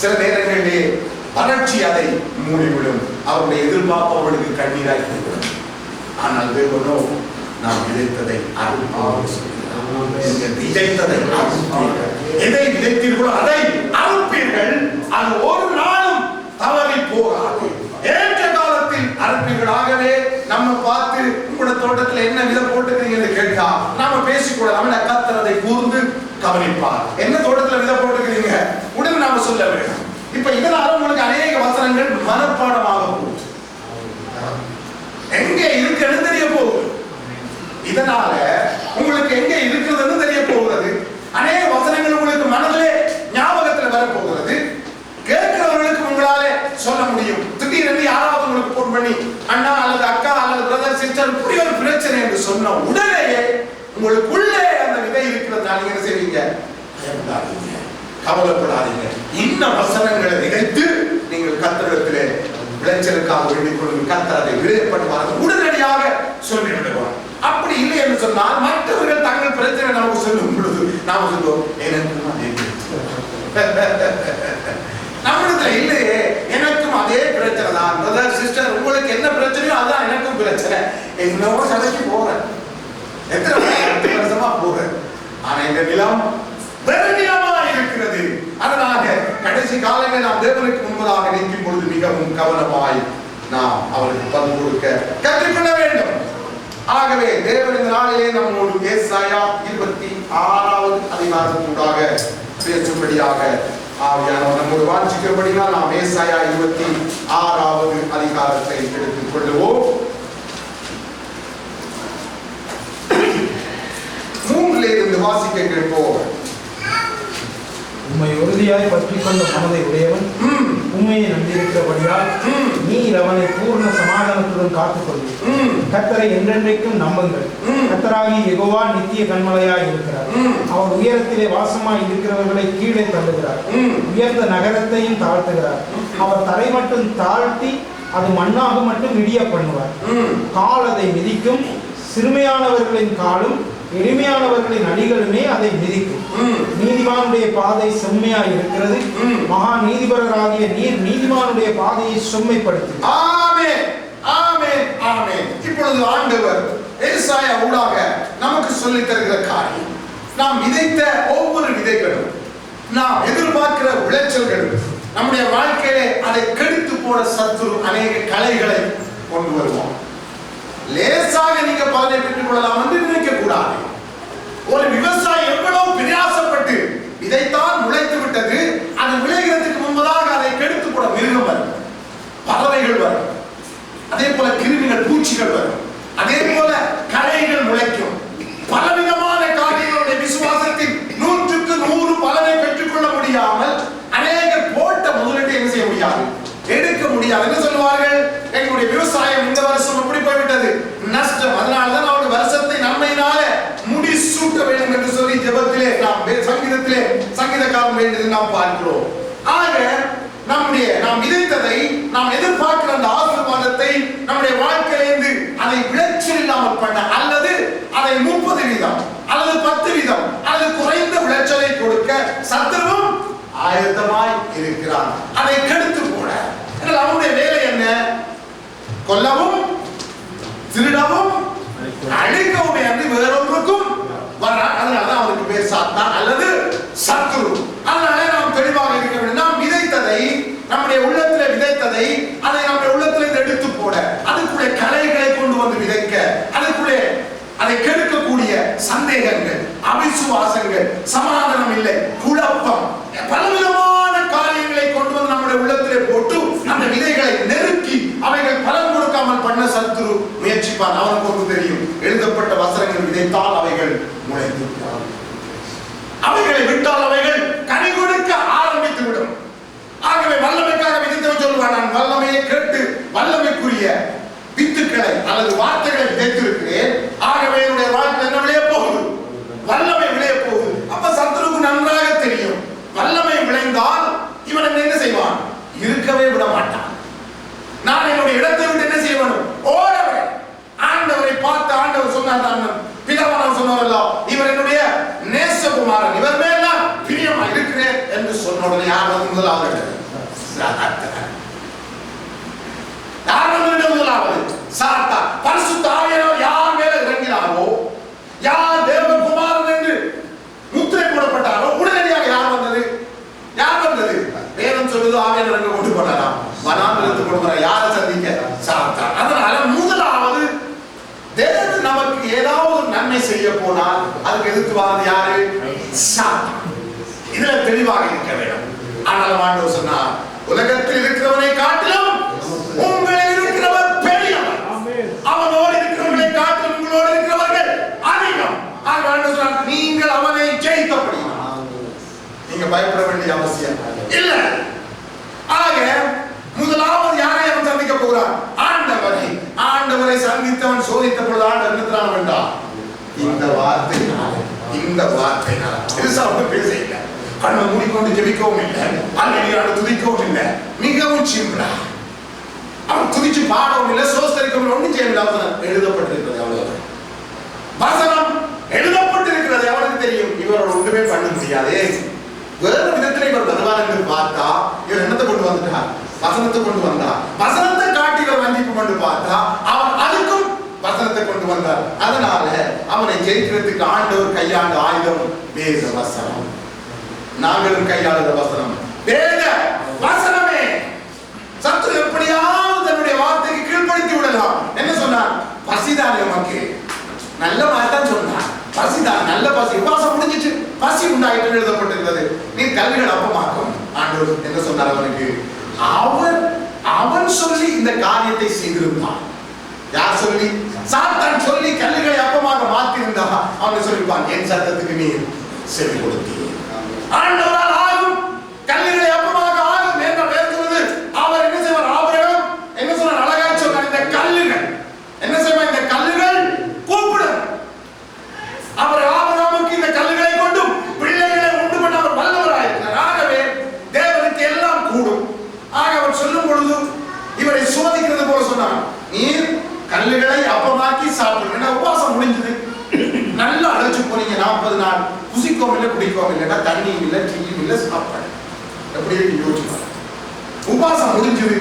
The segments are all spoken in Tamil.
சில நேரங்களிலே வறட்சி அதை மூடிவிடும். அவருடைய எதிர்பார்ப்பு அவர்களுக்கு கண்ணீராய் போய்விடும். ஆனால் தேவனோ நாம் விதைத்ததை அறுப்பாக விதைத்ததை எதை விதைத்தீர்களோ அதை அறுப்பீர்கள். அது ஒரு நாளும் தவறி போகாது. ஏற்ற காலத்தில் அறுப்பீர்களாகவே நம்ம பார்த்து உங்களோட தோட்டத்தில் என்ன விதை போட்டுக்கிறீங்கன்னு கேட்டா நாம பேசிக்கூடாது. கர்த்தர் அதை கூர்ந்து கவனிப்பார். என்ன தோட்டத்தில் விதை போட்டுக்கிறீங்க உடனே நாம சொல்ல வேண்டும். இப்ப இதனால உங்களுக்கு அநேக வசனங்கள் மனப்பாடமாக போகும். எங்க இருக்குன்னு தெரிய போகுது. இதனால உங்களுக்கு எங்க இருக்கிறதுன்னு தெரிய போகிறது. அநேக வசனங்கள் உங்களுக்கு மனதிலே ஞாபகத்தில் வரப்போகிறது. கேட்கிறவர்களுக்கு உங்களால சொல்ல முடியும். திடீரென்று யாராவது உங்களுக்கு போன் பண்ணி அண்ணா அல்லது அக்கா அல்லது பிரதர் சிஸ்டர் இப்படி ஒரு பிரச்சனை என்று சொன்ன உடனேயே உங்களுக்குள்ளே அந்த விதை இருக்கிறது. நீங்க என்ன செய்வீங்க? பயப்படாதீங்க, கவலைப்படாதீங்க. இந்த வசனங்களை விதைத்து நீங்கள் கர்த்தரிடத்திலே விளைச்சலுக்காக வேண்டிக் கொள்ளுங்கள். கர்த்தர் அதை விளையப்படுவார் உடனடியாக சொல்லிவிடுவார். அப்படி இல்லை என்று சொன்னால் மற்றவர்கள் தங்கள் பிரச்சனை நமக்கு சொல்லும் பொழுது நாம சொல்லுவோம் எனக்கும் அதே நம்மிடத்துல இல்லையே, எனக்கும் அதே பிரச்சனை தான். பிரதர் சிஸ்டர் உங்களுக்கு என்ன பிரச்சனையோ அதான் எனக்கும் பிரச்சனை. என்னவோ சதைக்கு போறேன், எத்தனை வருஷமா போறேன். ஆனா இந்த நிலம் பெருநிலமா இருக்கிறது. அதனால கடைசி காலங்களில் நாம் தேவனுக்கு முன்பதாக நிற்கும் பொழுது மிகவும் கவனமாய் நாம் அவருக்கு பதில் கொடுக்க கற்றுக்கொள்ள வேண்டும். ஆகவே தேவன் இந்த நாளிலே நம்மோடு ஏசாயா 26வது அதிகாரத்தூடாக பேசும்படியாக ஆவியானவர் நம்மோடு வாஞ்சிக்கிறபடியால் நாம் ஏசாயா 26வது அதிகாரத்தை எடுத்துக் கொள்ளுவோம். 3 வாசிக்க கேட்போம். உம்மை உறுதியாய் பற்றிக் கொண்ட மனதை உடையவன் உண்மையை நம்பியிருக்கிறபடியால் நீர் அவனை பூர்ண சமாதானத்துடன் காத்துக்கொள்வீர். கர்த்தரை என்றென்றைக்கும் நம்புங்கள். கர்த்தராகிய யெகோவா நித்திய கன்மலையாய் இருக்கிறார். அவர் உயரத்திலே வாசமாய் இருக்கிறவர்களை கீழே தள்ளுகிறார். உயர்ந்த நகரத்தையும் தாழ்த்துகிறார். அவர் தரை மட்டும் தாழ்த்தி அது மண்ணாக மட்டும் இடிய பண்ணுவார். கால் அதை மிதிக்கும். சிறுமையானவர்களின் காலும் எளிமையானவர்களின் அடிகளுமே அதை மிதிக்கும். நீதிமானுடைய பாதை செம்மையாய் இருக்கிறது. மகா நீதிபரராகிய நீர் நீதிமானுடைய பாதையை செம்மைப்படுத்து. ஆமென், ஆமென், ஆமென். இப்பொழுது ஆண்டவர் ஏசாயா ஊடாக நமக்கு சொல்லித் தருகிற காரியம், நாம் விதைத்த ஒவ்வொரு விதைகளும், நாம் எதிர்பார்க்கிற விளைச்சல்களும், நம்முடைய வாழ்க்கையிலே அதை கெடுத்து போட சத்துரு அநேக கலைகளை கொண்டு வருவோம். லேசாக நீங்க பலனை பெற்றுக் கொள்ளலாம் என்று நினைக்க கூடாது. ஒரு விவசாயி எவ்வளவு பிரயாசப்பட்டு இதைத்தான் முளைத்து விட்டது, அது விளைகிறதுக்கு முன்பதாக அதை கெடுத்து போட மிருகம் வரும், பறவைகள் வரும், அதே போல கிருமிகள் பூச்சிகள் வரும், அதே போல களைகள் முளைக்கும். பலவிதமான காரியங்களுடைய விசுவாசத்தில் 100க்கு 100 பலனை பெற்றுக் கொள்ள முடியாமல் அநேகர் போட்ட முதலீட்டை என்ன செய்ய முடியாது, எடுக்க முடியாது. என்ன சொல்லுவார்கள்? எங்களுடைய விவசாயம் இந்த வருஷம் எப்படி போய்விட்டது, நஷ்டம். அதனால்தான் அவருடைய வருஷத்தை நன்மையினால முடிசூட்ட வேண்டும் என்று சொல்லி ஜெபத்திலே நாம் சங்கீதத்திலே சங்கீதக்காரன் வேண்டியது நாம் பார்க்கிறோம். ஆக நாம் விதைத்ததை, நாம் எதிர்பார்க்கிற அந்த ஆசீர்வாதத்தை நம்முடைய வாழ்க்கையிலிருந்து அதை விளைச்சல் இல்லாமல் பண்ண, அல்லது அதை 30% அல்லது 10% அல்லது குறைந்த விளைச்சலை கொடுக்க சத்துருவும் ஆயத்தமாய் இருக்கிறான். அதை கெடுத்து போட. அவனுடைய வேலை என்ன? கொல்லவும், திருடவும், அழிக்கவும் என்று வேறொன்றுக்கும் வரான். அதனாலதான் அவனுக்கு பேர் சாத்தான் அல்லது சத்துரு. அதனால நாம் தெளிவாக இருக்க வேண்டும். நாம் விதைத்ததை, நம்முடைய உள்ளத்திலே விதைத்ததை, அதை நம்முடைய உள்ளத்திலே எடுத்து போட, அதுக்குள்ளே கலைகளை கொண்டு வந்து விதைக்க, அதுக்குள்ளே அதை கெடுக்கக்கூடிய சந்தேகங்கள், அவிசுவாசங்கள், சமாதானம் இல்லை, குழப்பம், பலவிதமான காரியங்களை கொண்டு வந்து நம்முடைய உள்ளத்திலே போட்டு அந்த விதைகளை நெருக்கி அவைகள் பலன் கொடுக்காமல் பண்ண சத்துரு முயற்சிப்பான். அவனுக்கு ஒன்று தெரியும், எழுதப்பட்ட வசனங்கள் விதைத்தால் அவைகள் முளைத்து, அவைகளை விட்டால் அவைகள் கனி கொடுக்க ஆரம்பித்து விடும். ஆகவே வல்லமைக்காக விதைத்தவன் சொல்வான், நான் வல்லமையை கேட்டு வல்லமைக்குரிய வித்துக்களை அல்லது வார்த்தைகளை விதைத்திருக்கிறேன். ஆகவே என்னுடைய வாழ்க்கை என்ன விளைய போகுது? வல்லமை விளைய போகுது. அப்ப சத்துருக்கு நன்றாக தெரியும், வல்லமை விளைந்தால் இவன் என்ன செய்வான்? இருக்கவே விட மாட்டான். நான் என்னுடைய இடத்தை விட்டு என்ன செய்ய வேண்டும்? ஓடவே. ஆண்டவரை பார்த்து ஆண்டவர் சொன்னார், பிதாவானவர் சொன்னாரல்ல, இவர் என்னுடைய நேசகுமாரன், இவர் மேல் நான் பிரியமா இருக்கிறேன் என்று சொன்ன உடனே யார் வந்து முதலாவது? யார் வந்து முதலாவது? சாத்தான். பரிசுத்த ஆவியானவர் யார் மேல இறங்கினாரோ, யார் தேவகுமாரன் என்று முத்திரை போடப்பட்டாரோ, உடனடியாக யார் வந்தது? யார் வந்தது? வேதம் சொல்லுது ஆவியானவர் அங்க கொண்டு போனாராம். வனாந்திரத்துக்கு கொண்டு போனார். யாரை சந்திக்க? சாத்தான். அதனால முதலாவது தேவன் நமக்கு ஏதாவது ஒரு நன்மை செய்ய போனால் அதுக்கு எதிர்த்து வாரது யாரு? சாத்தான். இதுல தெளிவாக இருக்க வேண்டும். ஆனால் ஆண்டவர் சொன்னார், உலகத்தில் இருக்கிறவனை காட்டிலும் உங்களில் இருக்கிறவர் பெரியவர், அவனோடு இருக்கிறவர்களை காட்டிலும் உங்களோடு இருக்கிறவர்கள் அதிகம். ஆண்டவர் சொன்னார், நீங்கள் அவனை ஜெயித்தபடியினால் நீங்க பயப்பட வேண்டிய அவசியம் இல்லை. ஆக முதலாவது யாரை அவன் சந்திக்க போகிறான்? ஆண்டவரை. ஆண்டவரை சந்தித்தவன் சோதித்த பொழுது ஆண்டவர் நிறுத்தினான் வேண்டாம். இந்த வார்த்தையினால பெருசா வந்து பேச இல்லை, கண்ணை மூடிக்கொண்டு ஜெபிக்கவும் இல்லை, அல்லேலூயா துதிக்கவும் இல்லை, மிகவும் சிம்பிளா அவன் துதிச்சு பாடவும் இல்லை, சோஸ்தரிக்கவும் ஒன்றும் செய்யவில்லை. எழுதப்பட்டிருக்கிறது அவ்வளவு. வசனம் எழுதப்பட்டிருக்கிறது. அவனுக்கு தெரியும் இவரோட ஒன்றுமே பண்ண முடியாது. வேறு விதத்தில் இவர் வருவார் என்று பார்த்தா இவர் என்னத்தை கொண்டு வந்துட்டார்? வசனத்தை கொண்டு வந்தார். வசனத்தை காட்டி இவர் வஞ்சிப்பு கொண்டு பார்த்தா அவன் அதுக்கும் வசனத்தை கொண்டு வந்தார். அதனால அவனை ஜெயிக்கிறதுக்கு ஆண்டவர் கையாண்ட ஆயுதம் வேத வசனம். நாங்களும் கையாளுகிற வசனம் வேத வசனமே. சத்துரு எப்படியாவது தன்னுடைய வார்த்தைக்கு கீழ்ப்படுத்தி விடலாம். என்ன சொன்னார்? பசிதான் நமக்கு. நல்ல வார்த்தை சொன்னார். பசிதான், நல்ல பசி. உபவாசம் முடிஞ்சிச்சு, பசி உண்டாயிட்டு எழுதப்பட்டிருக்கிறது. நீ கல்விகள் அப்பமாக்கும். ஆண்டவர் என்ன சொன்னார் அவனுக்கு? அவன் சொல்லி இந்த காரியத்தை செய்திருந்தான். யார் சொல்லி? சாத்தான் சொல்லி கல்லுகளை அப்பமாக மாற்றிருந்தா அவன் சொல்லிப்பான், என் சத்தத்துக்கு நீ செவி கொடுத்தீர். ஆண்டவரால் ஆகும், கல்லுகளை அப்பமாக ஆகும் என்ற பேசுவது. அவர் என்ன செய்வார்? ஆபிரகாம் என்ன சொன்னார்? அழகாய் சொன்னார், இந்த கல்லுகள் என்ன செய்வார்? இந்த கல்லுகள் கூப்பிடும். அவர் ஆபிரகாமுக்கு இந்த கல்லுகளை கொண்டும் பிள்ளைகளை உண்டு பண்ண அவர் வல்லவராயிருக்கிறார். ஆகவே தேவனுக்கு எல்லாம் கூடும். ஆக அவர் சொல்லும் பொழுது இவரை சோதிக்கிறது போல சொன்னார், நீர் கல்லுகளை அப்பமாக்கி சாப்பிடுங்க. உபவாசம் முடிஞ்சது, நல்லா அழைச்சு போனீங்க 40 நாள். புசிக்கவும் இல்லை, குடிக்கவும் இல்லைன்னா தண்ணியும் இல்லை, டீயும் இல்லை, சாப்பாடு. எப்படி யோசிச்சு உபவாசம் முடிஞ்சது,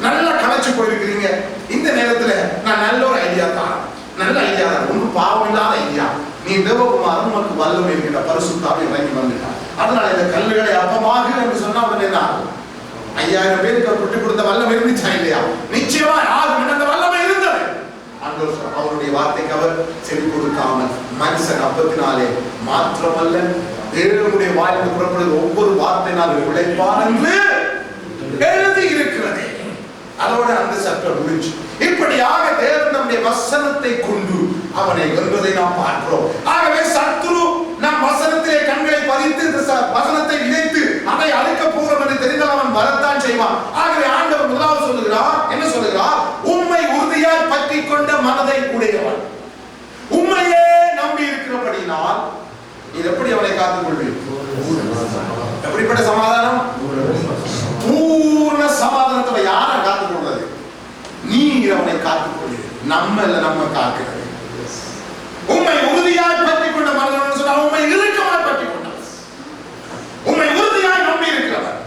நல்லா களைச்சு போயிருக்கிறீங்க. இந்த நேரத்துல நான் நல்ல ஒரு ஐடியா தான், நல்ல ஐடியா தான், ஒன்றும் பாவம் இல்லாத ஐடியா. நீ தேவகுமாரன் உனக்கு வல்லமை என்கிற பரிசுத்த ஆவி இறங்கி வந்துட்டார். அதனால இந்த கல்லுகளை அப்பமாக என்று சொன்னா உடனே என்ன ஆகும்? 5000 பேருக்கு அவர் விட்டு கொடுத்த வல்லமை இருந்துச்சா இல்லையா? நிச்சயமா ஆகும். அந்த வல்லமை இருந்தது. அவருடைய வார்த்தைக்கு அவர் செவி கொடுக்காமல் மனுஷன் அப்பத்தினாலே மாத்திரமல்ல தேவனுடைய வாயிலிருந்து புறப்படுகிற ஒவ்வொரு வார்த்தையினாலும் உழைப்பான் என்று எழுதி இருக்கிறது. அதோட அந்த சட்டம் முடிஞ்சு. இப்படியாக தேவன் நம்முடைய வசனத்தை கொண்டு அவனை வென்றதை நாம் பார்க்கிறோம். ஆகவே சத்துரு நம் வசனத்திலே கண்களை பதித்து வசனத்தை விதைத்து அதை அழிக்க போகிறோம் என்று தெரிந்தால் அவன் வரத்தான் செய்வான். ஆகவே ஆண்டவர் முதலாவது சொல்லுகிறார், என்ன சொல்லுகிறார்? உம்மை உறுதியாய் பற்றி கொண்ட மனதை உடையவன். உண்மையே நம்பி இருக்கிறபடினால் இது எப்படி அவனை காத்துக் கொள்வீர்? எப்படிப்பட்ட சமாதானம்? பூர்ண சமாதானத்தை யாரை காத்துக் கொள்வது? நீ அவனை காத்துக் கொள்வீர். நம்ம காக்கிறது. உண்மை உறுதியாய் பற்றி கொண்ட மனதை சொன்னால் உண்மை இறுக்கமாய் பற்றி கொண்டார். உண்மை உறுதியாய் நம்பி இருக்கிறவன்,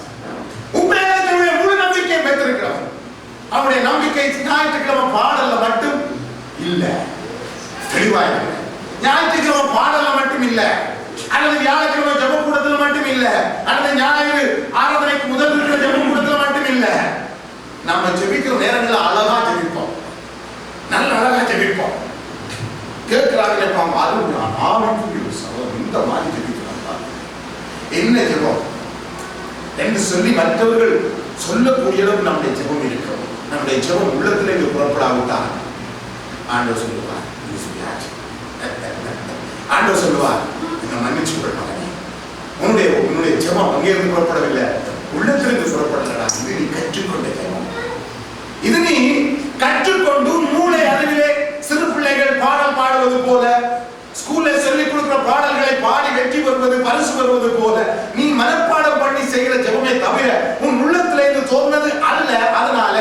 உண்மையாக தன்னுடைய முழு நம்பிக்கை பெற்றிருக்கிறவன். அவனுடைய நம்பிக்கை ஞாயிற்றுக்கிழமை பாடல்ல மட்டும் இல்ல, தெளிவாய் ஞாயிற்றுக்கிழமை பாடல்ல மட்டும் இல்ல, அல்லது வியாழக்கிழமை ஜெபக்கூடத்தில் மட்டும் இல்ல, அல்லது ஞாயிறு ஆராதனைக்கு முதல் இருக்கிற ஜெபக்கூடத்தில் மட்டும் இல்ல. நம்ம ஜெபிக்கிற நேரங்களில் அழகா ஜெபிப்போம், நல்ல அழகா ஜெபிப்போம். கேட்கிறாங்க இந்த மாதிரி ஜெபிக்கிறாங்க, என்ன ஜெபம் என்று சொல்லி மற்றவர்கள் சொல்லக்கூடிய அளவு நம்முடைய ஜெபம் இருக்கிறோம். நம்முடைய ஜெபம் உள்ளத்திலிருந்து புறப்படாவிட்டால் ஆண்டவர் சொல்லுவார், ஆண்டவர் சொல்லுவார், மன்னிச்சு கொள்வாங்க. உன்னுடைய ஜெபம் அங்கிருந்து புறப்படவில்லை, உள்ளத்திலிருந்து புறப்படலடா. இது நீ கற்றுக்கொண்ட ஜெபம். இது நீ கற்றுக்கொண்டு மூளை அறிவிலே சிறு பிள்ளைகள் பாடல் பாடுவது போல, ஸ்கூல்ல சொல்லிக் கொடுக்கிற பாடல்களை பாடி வெற்றி பெறுவது, பரிசு பெறுவது போல நீ மனப்பாடம் பண்ணி செய்கிற ஜெபமே தவிர உன் உள்ளத்திலிருந்து தோன்றது அல்ல. அதனால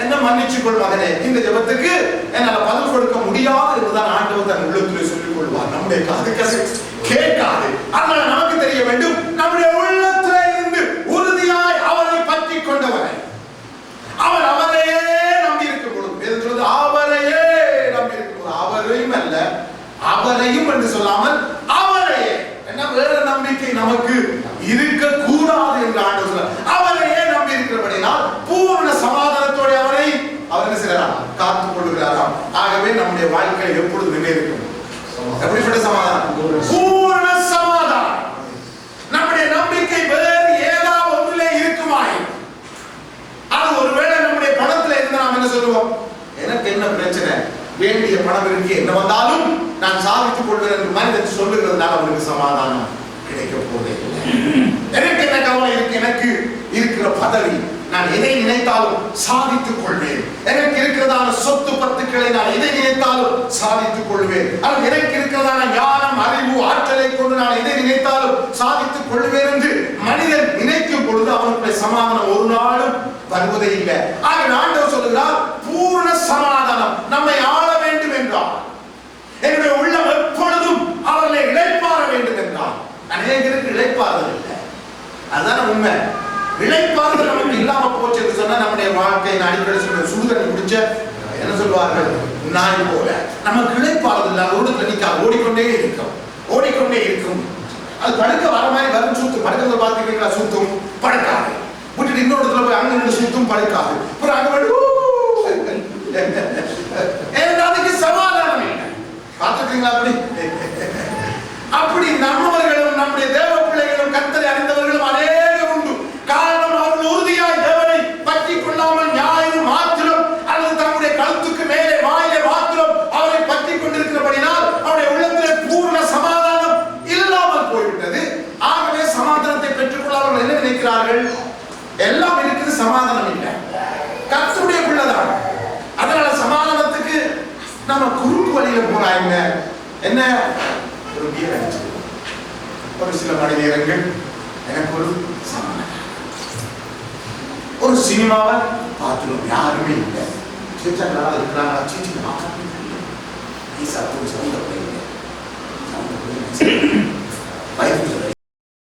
என்ன மன்னிச்சு கொள் மகனே, இந்த ஜெபத்துக்கு என்னால பதில் கொடுக்க முடியாது என்றுதான் ஆண்டவர் தன் உள்ளத்திலே சொல்லிக் கொள்வார். நம்முடைய காது கேட்காது. அதனால நமக்கு தெரிய வேண்டும், நம்முடைய உள்ளத்திலே இருந்து வாழ்க்கையில் எப்பொழுது நிலை இருக்கும்? எப்படிப்பட்ட சமாதானம்? பூரண சமாதானம். நம்முடைய நம்பிக்கை வேறு ஏதாவது ஒன்றிலே இருக்குமாய், அது ஒருவேளை நம்முடைய பணத்துல இருந்து நாம் என்ன சொல்லுவோம்? எனக்கு என்ன பிரச்சனை, வேண்டிய பணம் இருக்கு, என்ன வந்தாலும் நான் சாதித்துக் கொள்வேன் என்று மனிதன் சொல்லுகிறதுனால அவனுக்கு சமாதானம் கிடைக்க போதே இல்லை. எனக்கு என்ன கவலை இருக்கு, எனக்கு இருக்கிற பதவி, நான் எதை நினைத்தாலும் சாதித்துக் கொள்வேன். எனக்கு இருக்கிறதான சொத்து பத்துக்களை நான் எதை நினைத்தாலும் சாதித்துக் கொள்வேன். அல்லது எனக்கு இருக்கிறதான ஞானம், அறிவு, ஆற்றலை கொண்டு நான் எதை நினைத்தாலும் சாதித்துக் கொள்வேன் என்று மனிதன் நினைக்கும் பொழுது அவனுடைய சமாதானம் ஒரு நாளும் வருவதே இல்லை. ஆக ஆண்டவர் சொல்லுகிறார், பூர்ண சமாதானம் நம்மை ஆள வேண்டும் என்றார். என்னுடைய உள்ளம் எப்பொழுதும் அவர்களை இளைப்பாற வேண்டும் என்றார். அநேகருக்கு இளைப்பாறுதல் இல்லை. அதுதான் உண்மை. இளைப்பாறுதல் நமக்கு இல்லாம போச்சு என்று சொன்னா நம்முடைய வாழ்க்கை அடிக்கடி சொல்ற சுடுதண்ணி குடிச்ச என்ன சொல்வார்கள், நாய் போல. நமக்கு இளைப்பாறுதல் இல்லை. ஓடுதல் நிற்காது, ஓடிக்கொண்டே இருக்கும், ஓடிக்கொண்டே இருக்கும். அது படுக்க வர மாதிரி வரும், சுத்தும். படுக்கிறத பார்த்துக்கிறீங்களா? சுத்தும், படுக்காது. விட்டுட்டு இன்னொரு இடத்துல போய் அங்க ரெண்டு சுத்தும், படுக்காது. அப்புறம் அங்க அதுக்கு சமாதானம் இல்லை. பார்த்துக்கிறீங்களா? அப்படி அப்படி நம்மவர்களும் நம்முடைய தேவ பிள்ளைகளும் கர்த்தரை அறிந்தவர்களும் அநேகம் உண்டு. காரணம், அவர்கள் உறுதியாய் தேவனை பற்றி கொள்ளாமல் ஞாயிறு மாத்திரம் அல்லது தம்முடைய கழுத்துக்கு மேலே வாயிலே மாத்திரம் அவரை பற்றி கொண்டிருக்கிறபடினால் அவருடைய உள்ளத்திலே பூர்ண சமாதானம் இல்லாமல் போய்விட்டது. ஆகவே சமாதானத்தை பெற்றுக்கொள்ள அவர்கள் என்ன நினைக்கிறார்கள்? எல்லாம் இருக்குது, சமாதானம் இல்லை. கர்த்தருடைய பிள்ளைதான். அதனால சமாதானத்துக்கு நம்ம குறுக்கு வழியில போறாங்க. என்ன, ஒரு பியர் அடிச்சு ஒரு சில மணி நேரங்கள் எனக்கு ஒரு சமாதானம். ஒரு சினிமாவை பார்த்துடும், யாருமே இல்லை. இருக்கிறாங்க